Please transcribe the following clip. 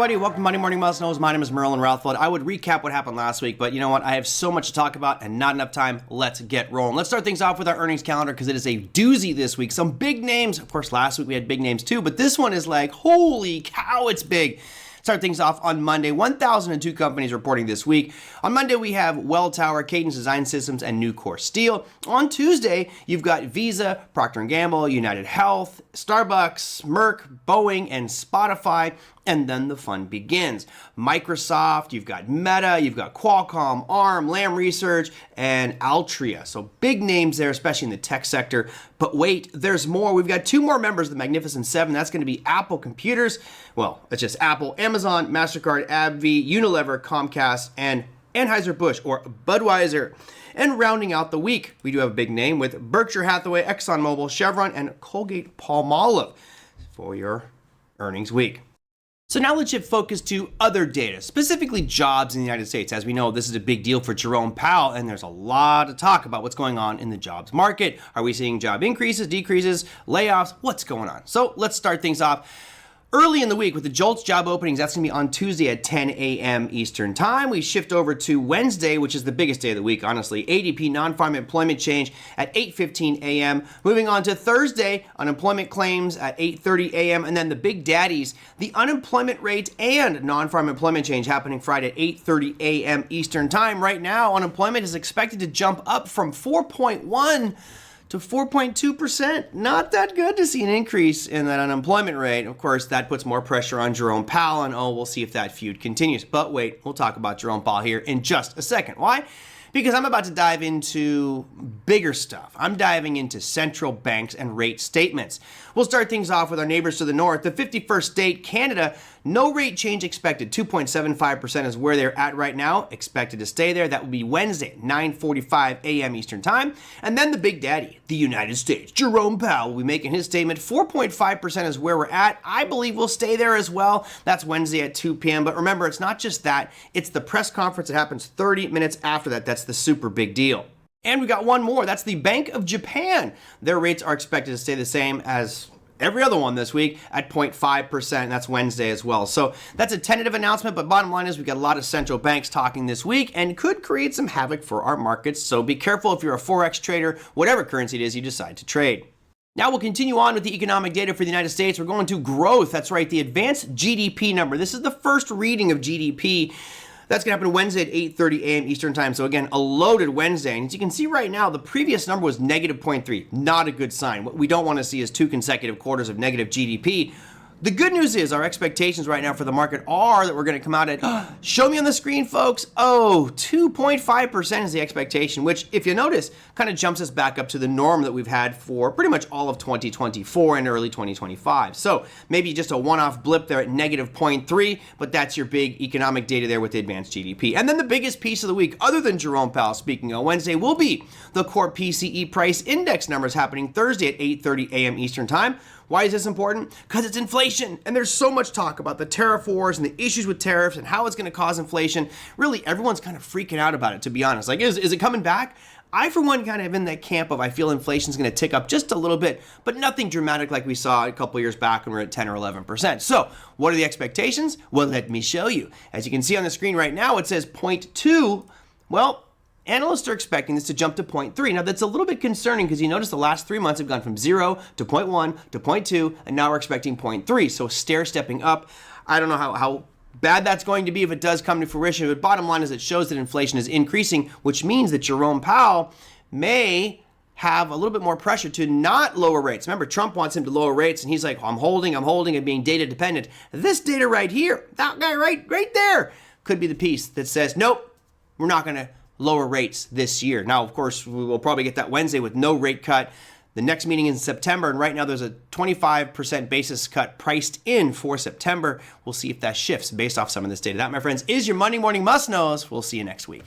everybody. Welcome to Monday Morning Must Knows. My name is Merlin Routhfeld. I would recap what happened last week, but you know what? I have so much to talk about and not enough time. Let's get rolling. Let's start things off with our earnings calendar because it is a doozy this week. Some big names. Of course, last week we had big names too, but this one is like, holy cow, it's big. Start things off on Monday. 1,002 companies reporting this week. On Monday, we have Welltower, Cadence Design Systems, and Nucor Steel. On Tuesday, you've got Visa, Procter & Gamble, United Health, Starbucks, Merck, Boeing, and Spotify. And then the fun begins. Microsoft, you've got Meta, you've got Qualcomm, ARM, Lam Research, and Altria. So big names there, especially in the tech sector. But wait, there's more. We've got two more members of the Magnificent Seven. That's going to be Apple Computers. Well, it's just Apple, Amazon, MasterCard, AbbVie, Unilever, Comcast, and Anheuser-Busch or Budweiser. And rounding out the week, we do have a big name with Berkshire Hathaway, ExxonMobil, Chevron, and Colgate-Palmolive for your earnings week. So now let's shift focus to other data, specifically jobs in the United States. As we know, this is a big deal for Jerome Powell, and there's a lot of talk about what's going on in the jobs market. Are we seeing job increases, decreases, layoffs? What's going on? So let's start things off. Early in the week with the JOLTS job openings, that's going to be on Tuesday at 10 a.m. Eastern Time. We shift over to Wednesday, which is the biggest day of the week, honestly. ADP non-farm employment change at 8:15 a.m. Moving on to Thursday, unemployment claims at 8:30 a.m. And then the big daddies, the unemployment rate and non-farm employment change happening Friday at 8:30 a.m. Eastern Time. Right now, unemployment is expected to jump up from 4.1 to 4.2%. Not that good to see an increase in that unemployment rate. Of course, that puts more pressure on Jerome Powell, and we'll see if that feud continues. But wait, we'll talk about Jerome Powell here in just a second. Why? Because I'm about to dive into bigger stuff. I'm diving into central banks and rate statements. We'll start things off with our neighbors to the north. The 51st state, Canada, no rate change expected. 2.75% is where they're at right now. Expected to stay there. That will be Wednesday, 9:45 a.m. Eastern Time. And then the big daddy, the United States. Jerome Powell will be making his statement. 4.5% is where we're at. I believe we'll stay there as well. That's Wednesday at 2 p.m. But remember, it's not just that. It's the press conference that happens 30 minutes after that. That's the super big deal. And we got one more. That's the Bank of Japan. Their rates are expected to stay the same as every other one this week at 0.5%. That's Wednesday as well. So that's a tentative announcement, but bottom line is we got a lot of central banks talking this week and could create some havoc for our markets. So be careful if you're a Forex trader, whatever currency it is you decide to trade. Now we'll continue on with the economic data for the United States. We're going to growth. That's right, the advanced GDP number. This is the first reading of GDP. That's going to happen Wednesday at 8:30 a.m. Eastern Time. So again, a loaded Wednesday. And as you can see right now, the previous number was negative 0.3. Not a good sign. What we don't want to see is two consecutive quarters of negative GDP. The good news is our expectations right now for the market are that we're going to come out at, show me on the screen, folks. 2.5% is the expectation, which if you notice, kind of jumps us back up to the norm that we've had for pretty much all of 2024 and early 2025. So maybe just a one-off blip there at negative 0.3, but that's your big economic data there with the advanced GDP. And then the biggest piece of the week, other than Jerome Powell speaking on Wednesday, will be the Core PCE price index numbers happening Thursday at 8:30 a.m. Eastern Time. Why is this important? Because it's inflation, and there's so much talk about the tariff wars and the issues with tariffs and how it's going to cause inflation. Really, everyone's kind of freaking out about it, to be honest. Like, is it coming back? I, for one, kind of in that camp of I feel inflation's going to tick up just a little bit, but nothing dramatic like we saw a couple years back when we were at 10 or 11%. So what are the expectations? Well, let me show you. As you can see on the screen right now, it says 0.2. Well, analysts are expecting this to jump to 0.3. Now, that's a little bit concerning because you notice the last 3 months have gone from 0 to 0.1 to 0.2, and now we're expecting 0.3. So stair-stepping up. I don't know how bad that's going to be if it does come to fruition, but bottom line is it shows that inflation is increasing, which means that Jerome Powell may have a little bit more pressure to not lower rates. Remember, Trump wants him to lower rates, and he's like, I'm holding, and being data dependent. This data right here, that guy right there, could be the piece that says, nope, we're not going to lower rates this year. Now, of course, we will probably get that Wednesday with no rate cut. The next meeting in September, and right now there's a 25% basis cut priced in for September. We'll see if that shifts based off some of this data. That, my friends, is your Monday Morning Must Knows. We'll see you next week.